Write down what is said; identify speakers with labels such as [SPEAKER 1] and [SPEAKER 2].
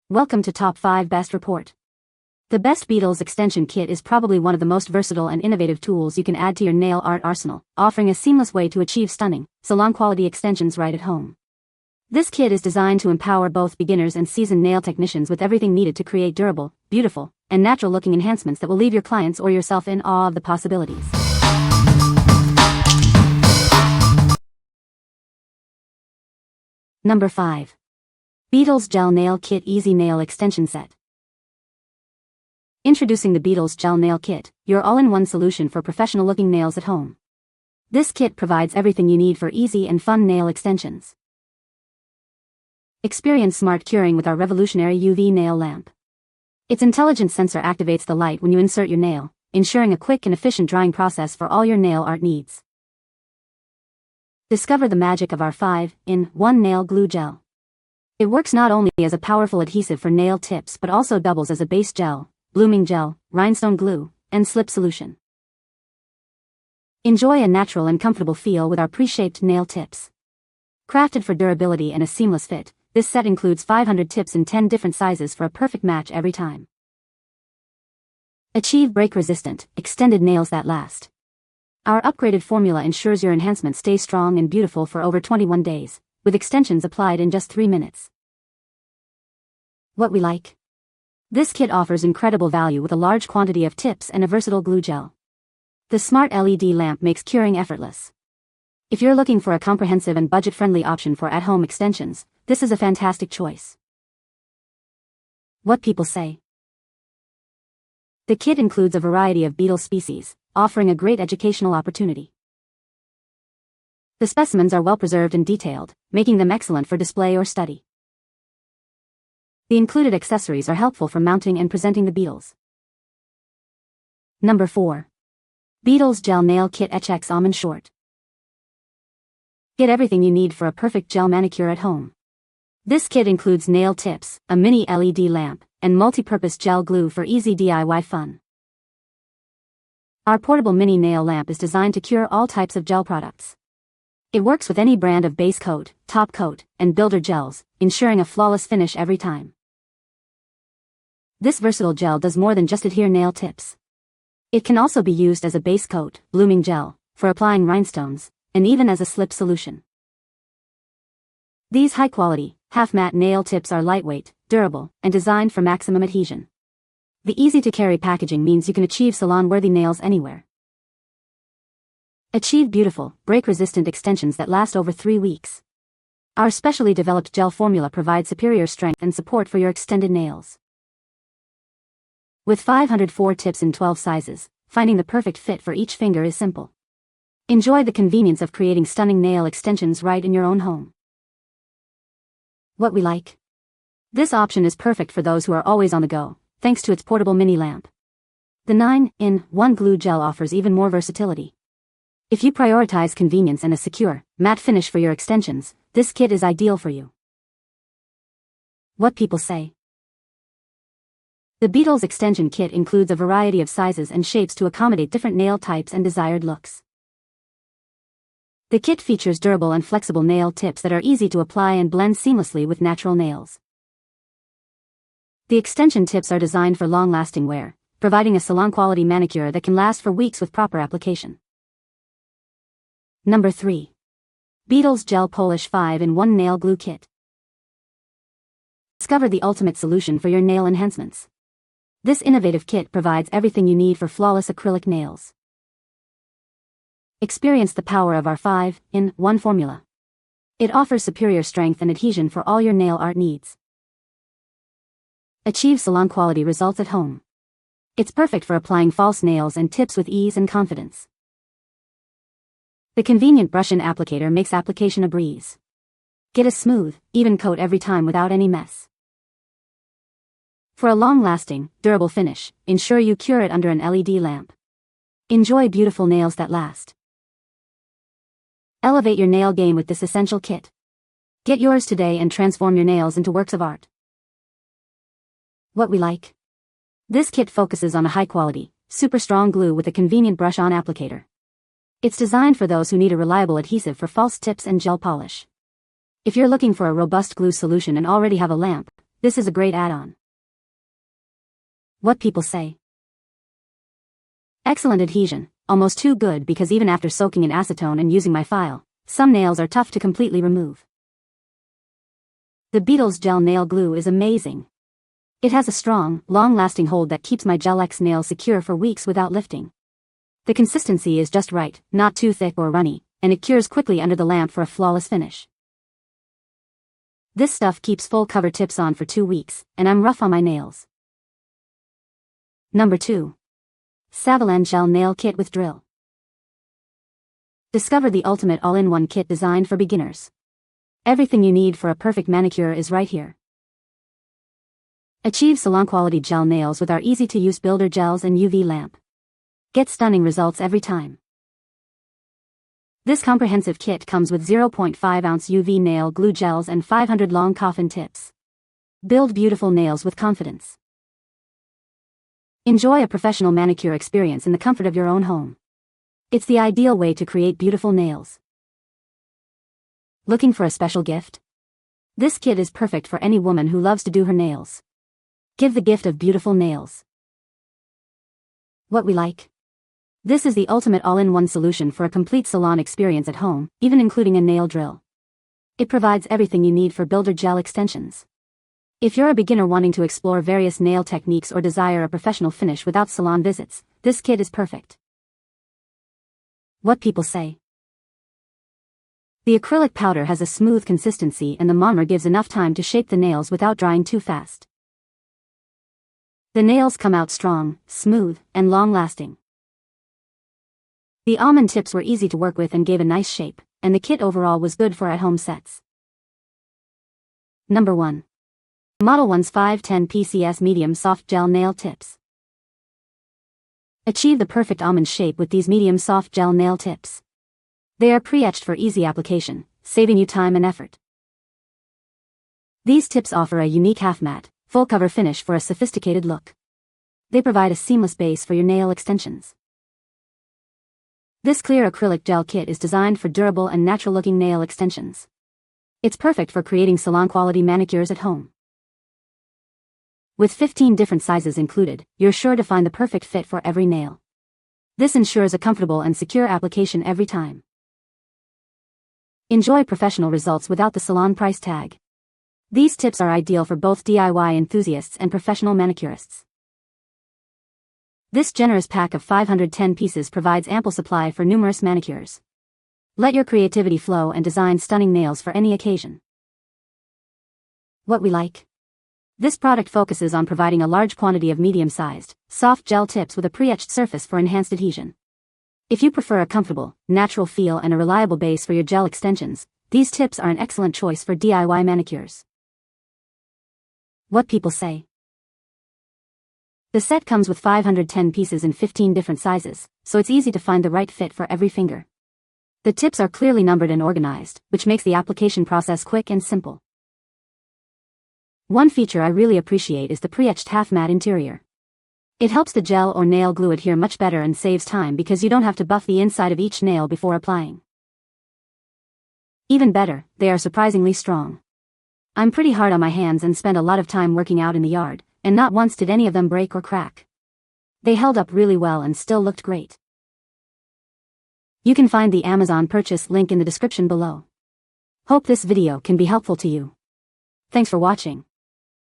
[SPEAKER 1] Welcome to Top 5 Best Report. The best Beetles Extension Kit is probably one of the most versatile and innovative tools you can add to your nail art arsenal, offering a seamless way to achieve stunning, salon-quality extensions right at home. This kit is designed to empower both beginners and seasoned nail technicians with everything needed to create durable, beautiful, and natural-looking enhancements that will leave your clients or yourself in awe of the possibilities. Number 5. Beetles Gel Nail Kit Easy Nail Extension Set. Introducing the Beetles Gel Nail Kit, your all-in-one solution for professional-looking nails at home. This kit provides everything you need for easy and fun nail extensions. Experience smart curing with our revolutionary UV nail lamp. Its intelligent sensor activates the light when you insert your nail, ensuring a quick and efficient drying process for all your nail art needs. Discover the magic of our 5-in-1 nail glue gel. It works not only as a powerful adhesive for nail tips but also doubles as a base gel, blooming gel, rhinestone glue, and slip solution. Enjoy a natural and comfortable feel with our pre-shaped nail tips. Crafted for durability and a seamless fit, this set includes 500 tips in 10 different sizes for a perfect match every time. Achieve break-resistant, extended nails that last. Our upgraded formula ensures your enhancements stay strong and beautiful for over 21 days, with extensions applied in just 3 minutes. What we like? This kit offers incredible value with a large quantity of tips and a versatile glue gel. The smart LED lamp makes curing effortless. If you're looking for a comprehensive and budget-friendly option for at-home extensions, this is a fantastic choice. What people say. The kit includes a variety of beetle species, offering a great educational opportunity. The specimens are well preserved and detailed, making them excellent for display or study. The included accessories are helpful for mounting and presenting the beetles. Number 4. Beetles Gel Nail Kit Etch-X Almond Short. Get everything you need for a perfect gel manicure at home. This kit includes nail tips, a mini LED lamp, and multi-purpose gel glue for easy DIY fun. Our portable mini nail lamp is designed to cure all types of gel products. It works with any brand of base coat, top coat, and builder gels, ensuring a flawless finish every time. This versatile gel does more than just adhere nail tips. It can also be used as a base coat, blooming gel, for applying rhinestones, and even as a slip solution. These high-quality, half-matte nail tips are lightweight, durable, and designed for maximum adhesion. The easy-to-carry packaging means you can achieve salon-worthy nails anywhere. Achieve beautiful, break-resistant extensions that last over 3 weeks. Our specially developed gel formula provides superior strength and support for your extended nails. With 504 tips in 12 sizes, finding the perfect fit for each finger is simple. Enjoy the convenience of creating stunning nail extensions right in your own home. What we like? This option is perfect for those who are always on the go, thanks to its portable mini lamp. The 9-in-1 glue gel offers even more versatility. If you prioritize convenience and a secure, matte finish for your extensions, this kit is ideal for you. What people say. The Beetles Extension Kit includes a variety of sizes and shapes to accommodate different nail types and desired looks. The kit features durable and flexible nail tips that are easy to apply and blend seamlessly with natural nails. The extension tips are designed for long-lasting wear, providing a salon-quality manicure that can last for weeks with proper application. Number 3. Beetles Gel Polish 5-in-1 Nail Glue Kit. Discover the ultimate solution for your nail enhancements. This innovative kit provides everything you need for flawless acrylic nails. Experience the power of our 5-in-1 formula. It offers superior strength and adhesion for all your nail art needs. Achieve salon-quality results at home. It's perfect for applying false nails and tips with ease and confidence. The convenient brush-in applicator makes application a breeze. Get a smooth, even coat every time without any mess. For a long-lasting, durable finish, ensure you cure it under an LED lamp. Enjoy beautiful nails that last. Elevate your nail game with this essential kit. Get yours today and transform your nails into works of art. What we like? This kit focuses on a high-quality, super strong glue with a convenient brush-on applicator. It's designed for those who need a reliable adhesive for false tips and gel polish. If you're looking for a robust glue solution and already have a lamp, This is a great add-on. What people say. Excellent adhesion, almost too good because even after soaking in acetone and using my file, some nails are tough to completely remove. The Beetles Gel Nail Glue is amazing. It has a strong, long-lasting hold that keeps my Gel-X nails secure for weeks without lifting. The consistency is just right, not too thick or runny, and it cures quickly under the lamp for a flawless finish. This stuff keeps full cover tips on for 2 weeks, and I'm rough on my nails. Number 2. SAVILAND Gel Nail Kit with Drill. Discover the ultimate all-in-one kit designed for beginners. Everything you need for a perfect manicure is right here. Achieve salon-quality gel nails with our easy-to-use builder gels and UV lamp. Get stunning results every time. This comprehensive kit comes with 0.5-ounce UV nail glue gels and 500 long coffin tips. Build beautiful nails with confidence. Enjoy a professional manicure experience in the comfort of your own home. It's the ideal way to create beautiful nails. Looking for a special gift? This kit is perfect for any woman who loves to do her nails. Give the gift of beautiful nails. What we like? This is the ultimate all-in-one solution for a complete salon experience at home, even including a nail drill. It provides everything you need for builder gel extensions. If you're a beginner wanting to explore various nail techniques or desire a professional finish without salon visits, this kit is perfect. What people say. The acrylic powder has a smooth consistency and the monomer gives enough time to shape the nails without drying too fast. The nails come out strong, smooth, and long-lasting. The almond tips were easy to work with and gave a nice shape, and the kit overall was good for at-home sets. Number 1. Modelones 510 PCS Medium Soft Gel Nail Tips. Achieve the perfect almond shape with these medium soft gel nail tips. They are pre-etched for easy application, saving you time and effort. These tips offer a unique half-matte, full-cover finish for a sophisticated look. They provide a seamless base for your nail extensions. This clear acrylic gel kit is designed for durable and natural-looking nail extensions. It's perfect for creating salon-quality manicures at home. With 15 different sizes included, you're sure to find the perfect fit for every nail. This ensures a comfortable and secure application every time. Enjoy professional results without the salon price tag. These tips are ideal for both DIY enthusiasts and professional manicurists. This generous pack of 510 pieces provides ample supply for numerous manicures. Let your creativity flow and design stunning nails for any occasion. What we like? This product focuses on providing a large quantity of medium-sized, soft gel tips with a pre-etched surface for enhanced adhesion. If you prefer a comfortable, natural feel and a reliable base for your gel extensions, these tips are an excellent choice for DIY manicures. What people say. The set comes with 510 pieces in 15 different sizes, so it's easy to find the right fit for every finger. The tips are clearly numbered and organized, which makes the application process quick and simple. One feature I really appreciate is the pre-etched half-matte interior. It helps the gel or nail glue adhere much better and saves time because you don't have to buff the inside of each nail before applying. Even better, they are surprisingly strong. I'm pretty hard on my hands and spend a lot of time working out in the yard, and not once did any of them break or crack. They held up really well and still looked great. You can find the Amazon purchase link in the description below. Hope this video can be helpful to you. Thanks for watching.